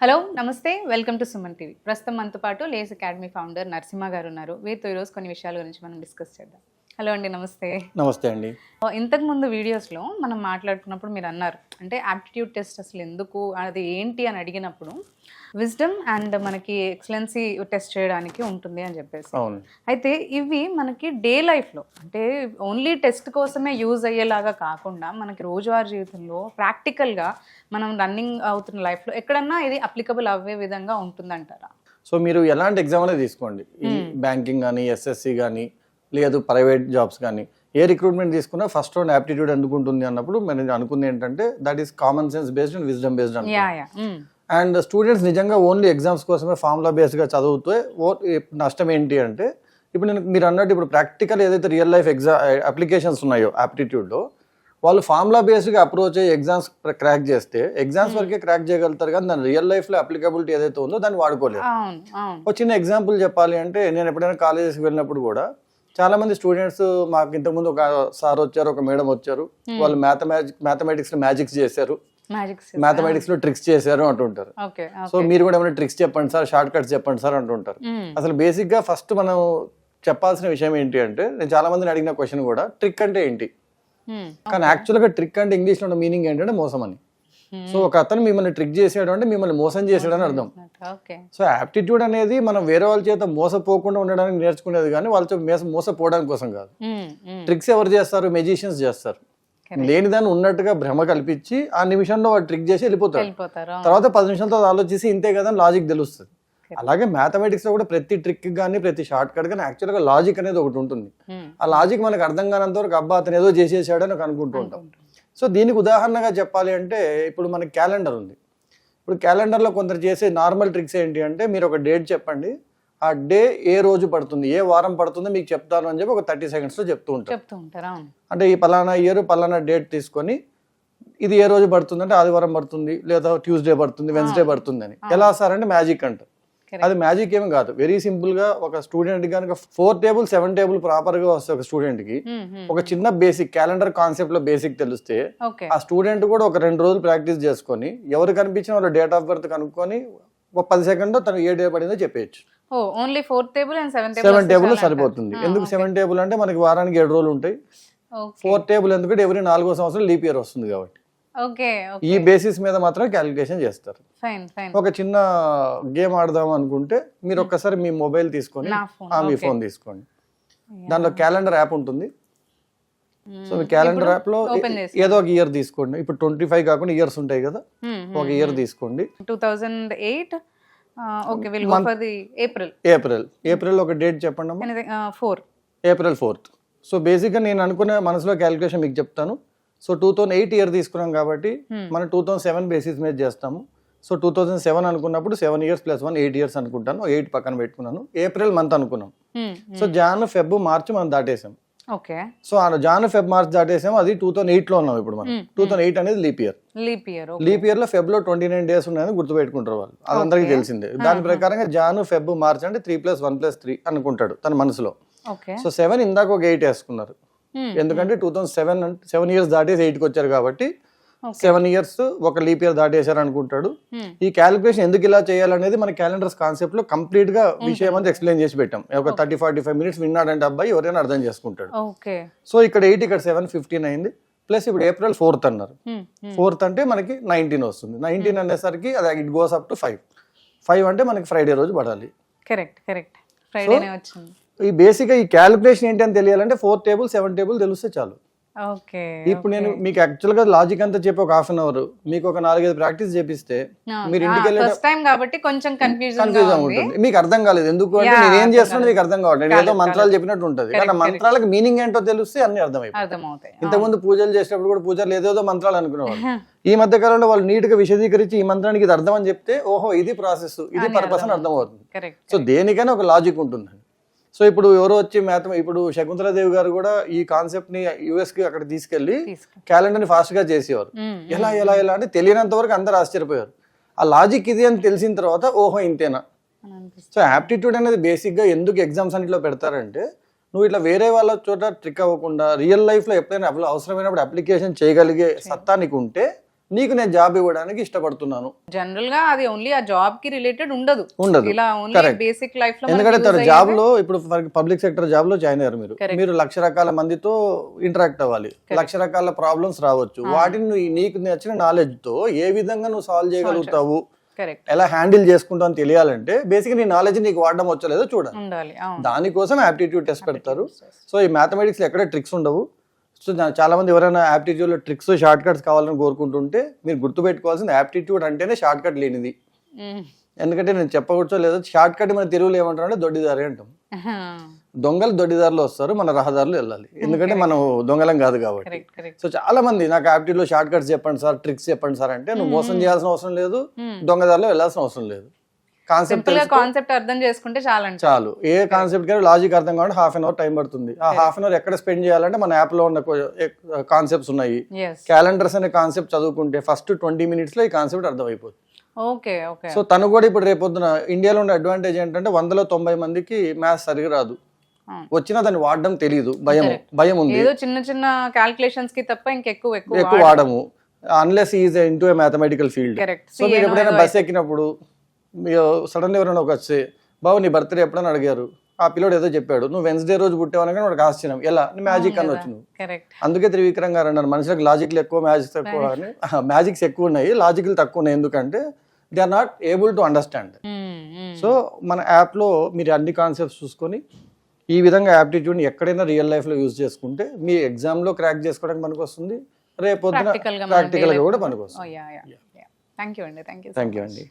Hello నమస్తే welcome to Suman TV. ప్రస్తుతం మనతో పాటు లేస్ అకాడమీ ఫౌండర్ నరసింహ గారు ఉన్నారు. వీరితో ఈరోజు కొన్ని విషయాల గురించి మనం డిస్కస్ చేద్దాం. హలో అండి, నమస్తే. నమస్తే అండి. ఇంతకుముందు వీడియోస్లో మనం మాట్లాడుకున్నప్పుడు మీరు అన్నారు, అంటే యాప్టిట్యూడ్ టెస్ట్ అసలు ఎందుకు, అది ఏంటి అని అడిగినప్పుడు విజ్డమ్ అండ్ మనకి ఎక్సలెన్సీ టెస్ట్ చేయడానికి ఉంటుంది అని చెప్పేసి. అయితే ఇవి మనకి డే లైఫ్లో, అంటే ఓన్లీ టెస్ట్ కోసమే యూజ్ అయ్యేలాగా కాకుండా మనకి రోజువారీ జీవితంలో ప్రాక్టికల్గా మనం రన్నింగ్ అవుతున్న లైఫ్లో ఎక్కడన్నా ఇది అప్లికబుల్ అవ్వే విధంగా ఉంటుందంటారా? సో మీరు ఎలాంటి ఎగ్జామ్ అనేది తీసుకోండి, ఈ బ్యాంకింగ్ కానీ ఎస్ఎస్సి కానీ లేదు ప్రైవేట్ జాబ్స్ కానీ ఏ రిక్రూట్మెంట్ తీసుకున్నా ఫస్ట్ రౌండ్ యాప్టిట్యూడ్ ఎందుకు ఉంటుంది అన్నప్పుడు మనం అనుకుంది ఏంటంటే that is common sense based and wisdom based and students నిజంగా ఓన్లీ ఎగ్జామ్స్ కోసమే ఫార్ములా బేస్డ్గా చదివితే నష్టం ఏంటి అంటే ఇప్పుడు మీరు అన్నట్టు ఇప్పుడు ప్రాక్టికల్ ఏదైతే రియల్ లైఫ్ అప్లికేషన్స్ ఉన్నాయో యాప్టిట్యూడ్లో వాళ్ళు ఫార్ములా బేస్డ్గా అప్రోచ్ అయ్యి ఎగ్జామ్స్ క్రాక్ చేస్తే ఎగ్జామ్స్ వరకే క్రాక్ చేయగలుగుతారు కానీ దాని రియల్ లైఫ్లో అప్లికబిలిటీ ఏదైతే ఉందో దాన్ని వాడుకోలేదు. ఒక చిన్న ఎగ్జాంపుల్ చెప్పాలి అంటే నేను ఎప్పుడైనా కాలేజెస్కి వెళ్ళినప్పుడు కూడా చాలా మంది స్టూడెంట్స్ మాకు ఇంతకుముందు ఒక సార్ వచ్చారు, ఒక మేడం వచ్చారు, వాళ్ళు మ్యాథమెటిక్స్ లో మ్యాజిక్స్ చేశారు, మ్యాథమెటిక్స్ లో ట్రిక్స్ చేశారు అంటుంటారు. సో మీరు కూడా ఏమైనా ట్రిక్స్ చెప్పండి సార్, షార్ట్ కట్స్ చెప్పండి సార్ అంటుంటారు. అసలు బేసిక్ గా ఫస్ట్ మనం చెప్పాల్సిన విషయం ఏంటి అంటే, నేను చాలా మందిని అడిగిన క్వశ్చన్ కూడా ట్రిక్ అంటే ఏంటి, కానీ యాక్చువల్ గా ట్రిక్ అంటే ఇంగ్లీష్ లో ఉన్న మీనింగ్ ఏంటంటే మోసం అని. సో ఒక అతను మిమ్మల్ని ట్రిక్ చేసాడు అంటే మిమ్మల్ని మోసం చేసాడు అని అర్థం. సో యాప్టిట్యూడ్ అనేది మనం వేరే వాళ్ళ చేత మోసపోకుండా ఉండడానికి నేర్చుకునేది కానీ వాళ్ళతో మోసపోవడానికి కోసం కాదు. ట్రిక్స్ ఎవరు చేస్తారు? మెజిషియన్స్ చేస్తారు. లేని దాన్ని ఉన్నట్టుగా భ్రమ కల్పించి ఆ నిమిషంలో వాడు ట్రిక్ చేసి వెళ్ళిపోతారు. తర్వాత 10 నిమిషాల తర్వాత ఆలోచించి ఇంతే కదా లాజిక్ తెలుస్తుంది. అలాగే మ్యాథమెటిక్స్ లో కూడా ప్రతి ట్రిక్ కానీ ప్రతి షార్ట్ కట్ కానీ యాక్చువల్ గా లాజిక్ అనేది ఒకటి ఉంటుంది. ఆ లాజిక్ మనకు అర్థం కానంత వరకు అబ్బా అతను ఏదో చేసేసాడు అని అనుకుంటూ ఉంటాం. సో దీనికి ఉదాహరణగా చెప్పాలి అంటే ఇప్పుడు మనకి క్యాలెండర్ ఉంది. ఇప్పుడు క్యాలెండర్లో కొందరు చేసే నార్మల్ ట్రిక్స్ ఏంటి అంటే, మీరు ఒక డేట్ చెప్పండి, ఆ డే ఏ రోజు పడుతుంది, ఏ వారం పడుతుందో మీకు చెప్తాను అని చెప్పి ఒక 30 సెకండ్స్లో చెప్తూ ఉంటారు. అంటే ఈ పలానా ఇయర్ పలానా డేట్ తీసుకొని ఇది ఏ రోజు పడుతుంది అంటే ఆదివారం పడుతుంది, లేదా ట్యూస్డే పడుతుంది, వెన్స్డే పడుతుంది అని. ఎలా సార్ అంటే మ్యాజిక్ అంటారు. అది మ్యాజిక్ ఏమి కాదు. వెరీ సింపుల్ గా ఒక స్టూడెంట్ కనుక 4 టేబుల్ 7 టేబుల్ ప్రాపర్ గా వస్తే ఒక స్టూడెంట్ కి ఒక చిన్న బేసిక్ క్యాలెండర్ కాన్సెప్ట్ లో బేసిక్ తెలిస్తే ఆ స్టూడెంట్ కూడా ఒక 2 రోజులు ప్రాక్టీస్ చేసుకొని ఎవరు కనిపించిన వాళ్ళ డేట్ ఆఫ్ బర్త్ కనుక్కొని ఒక 10 సెకండ్ తను ఏ డే పడిందో చెప్పేయచ్చు. 7 టేబుల్ సరిపోతుంది. ఎందుకు 7 టేబుల్ అంటే మనకి వారానికి 7 రోజులు ఉంటాయి. 4 టేబుల్ ఎందుకంటే ఎవరి 4వ సంవత్సరం లీప్ ఇయర్ వస్తుంది కాబట్టి ఈ బేసిస్ మీద మాత్రం క్యాలిక్యులేషన్ చేస్తారు. ఒక చిన్న గేమ్ ఆడదాం అనుకుంటే మీరు ఒక్కసారి మీ మొబైల్ తీసుకొని మీ ఫోన్ తీసుకోండి, దాంట్లో క్యాలెండర్ యాప్ ఉంటుంది. సో మీ క్యాలెండర్ యాప్ లో ఏదో ఒక ఇయర్ తీసుకోండి. ఇప్పుడు 25 కాకుండా ఇయర్స్ ఉంటాయి కదా, ఒక ఇయర్ తీసుకోండి. 2008 ఏప్రిల్ ఒక డేట్ చెప్పండి. April 4th. సో బేసిక్ గా నేను అనుకునే మనసులో క్యాలిక్యులేషన్ మీకు చెప్తాను. సో 2008 ఇయర్ తీసుకున్నాం కాబట్టి మనం 2007 బేసిస్ మీద చేస్తాము. సో 2007 అనుకున్నప్పుడు 7 years + 1 8 years అనుకుంటాను. 8 పక్కన పెట్టుకున్నాను. ఏప్రిల్ మంత్ అనుకున్నాం. సో జాన్ ఫెబ్ మార్చ్ మనం దాటేసాం. సో జాన్ ఫెబ్ మార్చ్ దాటేసాం. అది 2008 లో ఉన్నాం ఇప్పుడు మనం. 2008 అనేది లీప్ ఇయర్ లో ఫెబ్ లో 29 days ఉన్నాయని గుర్తుపెట్టుకుంటారు వాళ్ళు, అదందరికీ తెలిసిందే. దాని ప్రకారంగా జాన్ ఫెబ్ మార్చ్ అంటే 3 + 1 + 3 అనుకుంటాడు తన మనసులో. సో 7 ఇందాక ఒక 8 వేసుకున్నారు, ఎందుకంటే 7 years దాటేసి 8కి వచ్చారు కాబట్టి 7 years ఒక లీప్ ఇయర్ దాటేశారు అనుకుంటాడు. ఈ క్యాలిక్యులేషన్ ఎందుకు ఇలా చేయాలనేది మన క్యాలెండర్స్ కాన్సెప్ట్ లో కంప్లీట్ గా విషయం అంతా ఎక్స్ప్లెయిన్ చేసి పెట్టాం. ఒక 30-45 minutes విన్నాడంటే అబ్బాయి ఎవరైనా అర్థం చేసుకుంటాడు. సో ఇక్కడ 8 ఇక్కడ 7 15 అయింది. ప్లస్ ఇప్పుడు April 4th అన్నారు. 4th అంటే మనకి 19 వస్తుంది. 19 అనేసరికి అది ఇట్ గోస్ అప్ టు 5 అంటే మనకి ఫ్రైడే రోజు పడాలి. ఈ బేసిక్ గా ఈ క్యాలిక్యులేషన్ ఏంటి అని తెలియాలంటే 4 టేబుల్ 7 టేబుల్ తెలిస్తే చాలు. ఇప్పుడు నేను మీకు యాక్చువల్ గా లాజిక్ అంతా చెప్పి ఒక 1/2 hour మీకు ఒక 4-5 ప్రాక్టీస్ చేపిస్తే మీరు ఇంటికి కన్ఫ్యూజన్ ఉంటుంది. మీకు అర్థం కాలేదు ఎందుకు అంటే నేను ఏం చేస్తున్నా మీకు అర్థం కావట్లేదు. నేను ఏదో మంత్రాలు చెప్పినట్టు ఉంటుంది, కానీ మంత్రాలకు మీనింగ్ ఏంటో తెలిస్తే అన్ని అర్థమైపోతాయి. ఇంతకుముందు పూజలు చేసేటప్పుడు కూడా పూజలు ఏదేదో మంత్రాలు అనుకునేవాళ్ళు. ఈ మధ్య కాలంలో వాళ్ళు నీట్ గా విశదీకరించి ఈ మంత్రానికి ఇది అర్థం అని చెప్తే ఓహో ఇది ప్రాసెస్, ఇది పర్పస్ అని అర్థం అవుతుంది. సో దేనికైనా ఒక లాజిక్ ఉంటుంది. సో ఇప్పుడు ఎవరో వచ్చి ఇప్పుడు శకుంతలాదేవి గారు కూడా ఈ కాన్సెప్ట్ ని యుఎస్ కి అక్కడ తీసుకెళ్లి క్యాలెండర్ ని ఫాస్ట్ గా చేసేవారు. ఎలా అంటే తెలియనంత వరకు అందరు ఆశ్చర్యపోయారు. ఆ లాజిక్ ఇది అని తెలిసిన తర్వాత ఓహో ఇంతేనా. సో యాప్టిట్యూడ్ అనేది బేసిక్ గా ఎందుకు ఎగ్జామ్స్ అన్నిట్లో పెడతారంటే, నువ్వు ఇట్లా వేరే వాళ్ళ చోట ట్రిక్ అవ్వకుండా రియల్ లైఫ్ లో ఎప్పుడైనా అవసరమైనప్పుడు అప్లికేషన్ చేయగలిగే సత్తా నీకు ఉంటే నీకు నేను జాబ్ ఇవ్వడానికి ఇష్టపడుతున్నాను. జనరల్ గా అది ఓన్లీ ఆ జాబ్ కి రిలేటెడ్ ఉండదు. ఇలా ఓన్లీ Correct. బేసిక్ లైఫ్ లో ఎందుకంటే తన జాబ్ లో ఇప్పుడు పబ్లిక్ సెక్టర్ జాబ్ లో జాయిన్ అయ్యారు మీరు లక్ష రకాల మందితో ఇంటరాక్ట్ అవ్వాలి, లక్ష రకాల ప్రాబ్లమ్స్ రావచ్చు, వాటిని నీకు నచ్చిన నాలెడ్జ్ తో ఏ విధంగా నువ్వు సాల్వ్ చేయగలుగుతావు, కరెక్ట్ ఎలా హ్యాండిల్ చేసుకుంటావు అని తెలియాలంటే బేసిక్ నీ నాలెడ్జ్ నీకు వాడడం వచ్చలేదో చూడాలి. ఉండాలి. దానికోసం యాప్టిట్యూడ్ టెస్ట్ పెడతారు. సో ఈ మ్యాథమెటిక్స్ లో ఎక్కడ ట్రిక్స్ ఉండవు. సో చాలా మంది ఎవరైనా యాప్టిట్యూడ్ లో ట్రిక్స్ షార్ట్ కట్స్ కావాలని కోరుకుంటుంటే మీరు గుర్తుపెట్టుకోవాల్సింది యాప్టిట్యూడ్ అంటేనే షార్ట్ కట్ లేనిది. ఎందుకంటే నేను చెప్పకూడదు లేదా షార్ట్ కట్ మన తెలుగులో ఏమంటారంటే దొడ్డిదారి అంటాం. దొంగలు దొడ్డిదారిలో వస్తారు, మన రహదారులు వెళ్ళాలి, ఎందుకంటే మనం దొంగలం కాదు కాబట్టి. సో చాలా మంది నాకు యాప్టిట్యూడ్ లో షార్ట్ కట్స్ చెప్పండి సార్, ట్రిక్స్ చెప్పండి సార్ అంటే నువ్వు మోసం చేయాల్సిన అవసరం లేదు, దొంగదారిలో వెళ్ళాల్సిన అవసరం లేదు. కాన్సెప్ట్ అర్థం చేసుకుంటే చాలు. ఏ కాన్సెప్ట్ కానీ లాజిక్ అర్థం కావాలంటే హాఫ్ అన్ అవర్ టైం పడుతుంది. ఆ హాఫ్ అన్ అవర్ ఎక్కడ స్పెండ్ చేయాలంటే మన యాప్ లో ఉన్న కాన్సెప్ట్స్ ఉన్నాయి. క్యాలెండర్స్ అనే కాన్సెప్ట్ చదువుకుంటే ఫస్ట్ 20 minutes లో ఈ కాన్సెప్ట్ అర్థమైపోతుంది. సో తను కూడా ఇప్పుడు రేపొద్దున ఇండియాలో ఉన్న అడ్వాంటేజ్ ఏంటంటే 100లో 90 మందికి మ్యాథ్స్ సరిగా రాదు, వచ్చినా దాన్ని వాడడం తెలియదు, భయం ఉంది, చిన్న చిన్న క్యాల్కులేషన్స్ కి తప్ప ఎక్కువ వాడము, unless is into A mathematical field. So మీరు ఎప్పుడైనా బస్ ఎక్కినప్పుడు సడన్లీ ఎవరైనా వచ్చి బాబు నీ బర్త్డే ఎప్పుడైనా అడిగారు, ఆ పిల్లోడు ఏదో చెప్పాడు, నువ్వు వెన్స్డే రోజు పుట్టావని వాడికి ఆశ్చర్యం, ఎలా మ్యాజిక్ అని వచ్చి నువ్వు. అందుకే త్రివిక్రమ్ గారు అన్నారు మనుషులకు లాజిక్లు ఎక్కువ మ్యాజిక్స్ తక్కువ అని. మ్యాజిక్స్ ఎక్కువ ఉన్నాయి, లాజిక్లు తక్కువ ఉన్నాయి, ఎందుకంటే they are not able to understand. So మన యాప్లో మీరు అన్ని కాన్సెప్ట్స్ చూసుకొని ఈ విధంగా యాప్టిట్యూడ్ని ఎక్కడైనా రియల్ లైఫ్లో యూజ్ చేసుకుంటే మీ ఎగ్జామ్లో క్రాక్ చేసుకోవడానికి పనికి వస్తుంది, రేపు పొద్దున ప్రాక్టికల్గా కూడా పనికి వస్తుంది. థ్యాంక్ యూ అండి. థ్యాంక్ యూ అండి.